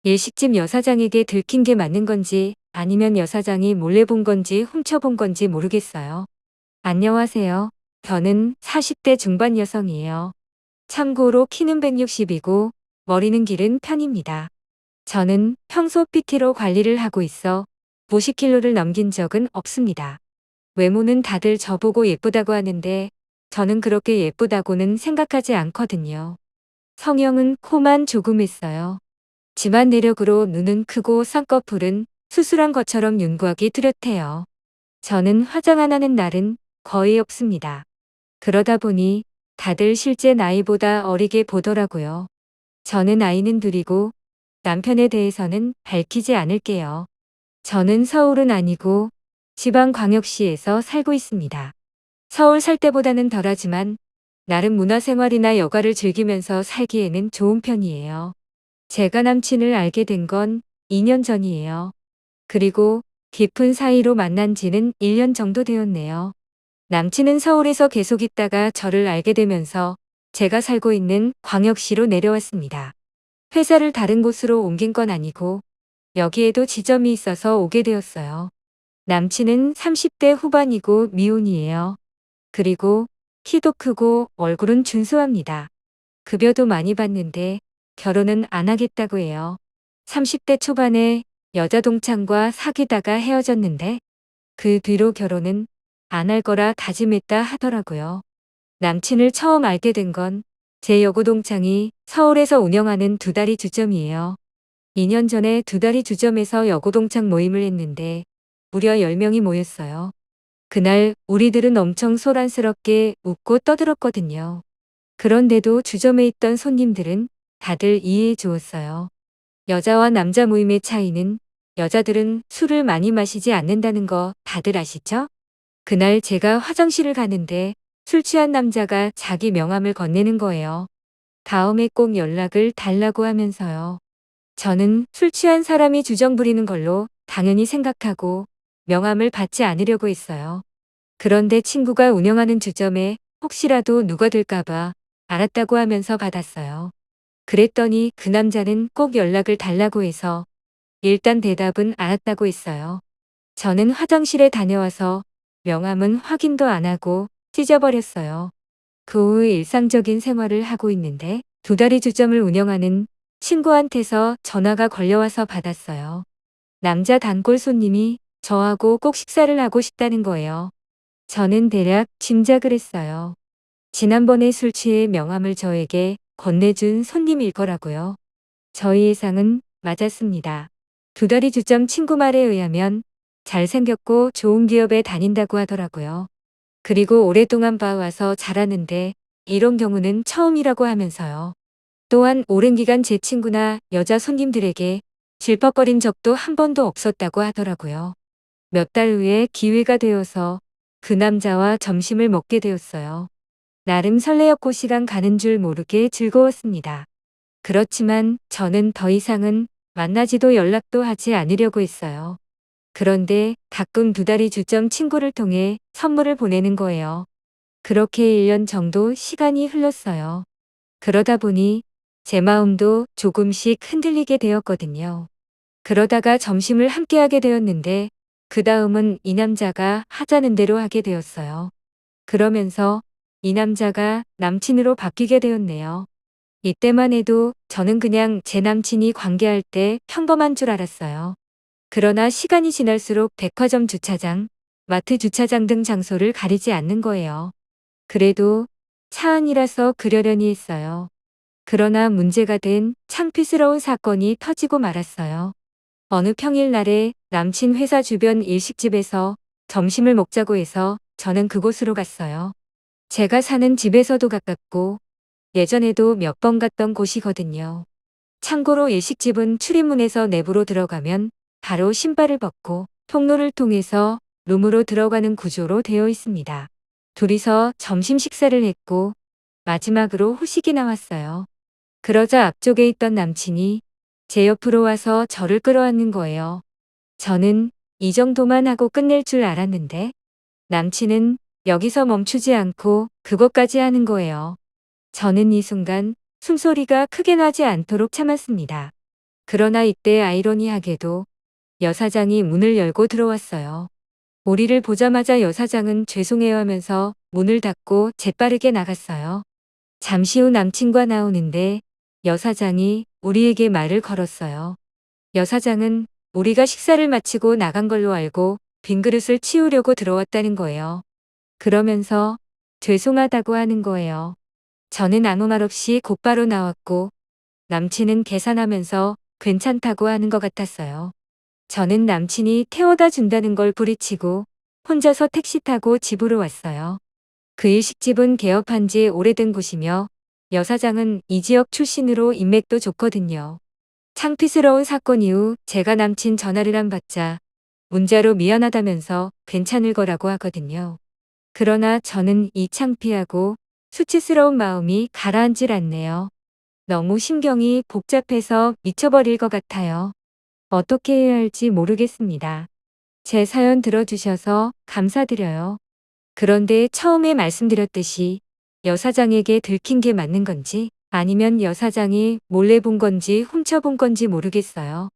일식집 여사장에게 들킨 게 맞는 건지 아니면 여사장이 몰래 본 건지 훔쳐본 건지 모르겠어요. 안녕하세요. 저는 40대 중반 여성이에요. 참고로 키는 160이고 머리는 기른 편입니다. 저는 평소 PT로 관리를 하고 있어 50kg를 넘긴 적은 없습니다. 외모는 다들 저보고 예쁘다고 하는데 저는 그렇게 예쁘다고는 생각하지 않거든요. 성형은 코만 조금 했어요. 집안 내력으로 눈은 크고 쌍꺼풀은 수술한 것처럼 윤곽이 뚜렷해요. 저는 화장 안 하는 날은 거의 없습니다. 그러다 보니 다들 실제 나이보다 어리게 보더라고요. 저는 아이는 둘이고 남편에 대해서는 밝히지 않을게요. 저는 서울은 아니고 지방광역시에서 살고 있습니다. 서울 살 때보다는 덜하지만 나름 문화생활이나 여가를 즐기면서 살기에는 좋은 편이에요. 제가 남친을 알게 된 건 2년 전이에요. 그리고 깊은 사이로 만난 지는 1년 정도 되었네요. 남친은 서울에서 계속 있다가 저를 알게 되면서 제가 살고 있는 광역시로 내려왔습니다. 회사를 다른 곳으로 옮긴 건 아니고 여기에도 지점이 있어서 오게 되었어요. 남친은 30대 후반이고 미혼이에요. 그리고 키도 크고 얼굴은 준수합니다. 급여도 많이 받는데 결혼은 안 하겠다고 해요. 30대 초반에 여자 동창과 사귀다가 헤어졌는데 그 뒤로 결혼은 안 할 거라 다짐했다 하더라고요. 남친을 처음 알게 된 건 제 여고 동창이 서울에서 운영하는 두다리 주점이에요. 2년 전에 두다리 주점에서 여고 동창 모임을 했는데 무려 10명이 모였어요. 그날 우리들은 엄청 소란스럽게 웃고 떠들었거든요. 그런데도 주점에 있던 손님들은 다들 이해해 주었어요. 여자와 남자 모임의 차이는 여자들은 술을 많이 마시지 않는다는 거 다들 아시죠? 그날 제가 화장실을 가는데 술 취한 남자가 자기 명함을 건네는 거예요. 다음에 꼭 연락을 달라고 하면서요. 저는 술 취한 사람이 주정 부리는 걸로 당연히 생각하고 명함을 받지 않으려고 했어요. 그런데 친구가 운영하는 주점에 혹시라도 누가 될까봐 알았다고 하면서 받았어요. 그랬더니 그 남자는 꼭 연락을 달라고 해서 일단 대답은 알았다고 했어요. 저는 화장실에 다녀와서 명함은 확인도 안 하고 찢어버렸어요. 그 후 일상적인 생활을 하고 있는데 두다리 주점을 운영하는 친구한테서 전화가 걸려와서 받았어요. 남자 단골 손님이 저하고 꼭 식사를 하고 싶다는 거예요. 저는 대략 짐작을 했어요. 지난번에 술 취해 명함을 저에게 건네준 손님일 거라고요. 저희 예상은 맞았습니다. 두다리 주점 친구 말에 의하면 잘생겼고 좋은 기업에 다닌다고 하더라고요. 그리고 오랫동안 봐와서 잘하는데 이런 경우는 처음이라고 하면서요. 또한 오랜 기간 제 친구나 여자 손님들에게 질퍽거린 적도 한 번도 없었다고 하더라고요. 몇 달 후에 기회가 되어서 그 남자와 점심을 먹게 되었어요. 나름 설레었고 시간 가는 줄 모르게 즐거웠습니다. 그렇지만 저는 더 이상은 만나지도 연락도 하지 않으려고 했어요. 그런데 가끔 두다리 주점 친구를 통해 선물을 보내는 거예요. 그렇게 1년 정도 시간이 흘렀어요. 그러다 보니 제 마음도 조금씩 흔들리게 되었거든요. 그러다가 점심을 함께하게 되었는데 그 다음은 이 남자가 하자는 대로 하게 되었어요. 그러면서 이 남자가 남친으로 바뀌게 되었네요. 이때만 해도 저는 그냥 제 남친이 관계할 때 평범한 줄 알았어요. 그러나 시간이 지날수록 백화점 주차장, 마트 주차장 등 장소를 가리지 않는 거예요. 그래도 차 안이라서 그러려니 했어요. 그러나 문제가 된 창피스러운 사건이 터지고 말았어요. 어느 평일날에 남친 회사 주변 일식집에서 점심을 먹자고 해서 저는 그곳으로 갔어요. 제가 사는 집에서도 가깝고 예전에도 몇 번 갔던 곳이거든요. 참고로 일식집은 출입문에서 내부로 들어가면 바로 신발을 벗고 통로를 통해서 룸으로 들어가는 구조로 되어 있습니다. 둘이서 점심 식사를 했고 마지막으로 후식이 나왔어요. 그러자 앞쪽에 있던 남친이 제 옆으로 와서 저를 끌어안는 거예요. 저는 이 정도만 하고 끝낼 줄 알았는데 남친은 여기서 멈추지 않고 그것까지 하는 거예요. 저는 이 순간 숨소리가 크게 나지 않도록 참았습니다. 그러나 이때 아이러니하게도 여사장이 문을 열고 들어왔어요. 우리를 보자마자 여사장은 죄송해요 하면서 문을 닫고 재빠르게 나갔어요. 잠시 후 남친과 나오는데 여사장이 우리에게 말을 걸었어요. 여사장은 우리가 식사를 마치고 나간 걸로 알고 빈 그릇을 치우려고 들어왔다는 거예요. 그러면서 죄송하다고 하는 거예요. 저는 아무 말 없이 곧바로 나왔고 남친은 계산하면서 괜찮다고 하는 것 같았어요. 저는 남친이 태워다 준다는 걸 뿌리치고 혼자서 택시 타고 집으로 왔어요. 그 일식집은 개업한 지 오래된 곳이며 여사장은 이 지역 출신으로 인맥도 좋거든요. 창피스러운 사건 이후 제가 남친 전화를 안 받자 문자로 미안하다면서 괜찮을 거라고 하거든요. 그러나 저는 이 창피하고 수치스러운 마음이 가라앉질 않네요. 너무 심경이 복잡해서 미쳐버릴 것 같아요. 어떻게 해야 할지 모르겠습니다. 제 사연 들어주셔서 감사드려요. 그런데 처음에 말씀드렸듯이 여사장에게 들킨 게 맞는 건지 아니면 여사장이 몰래 본 건지 훔쳐본 건지 모르겠어요.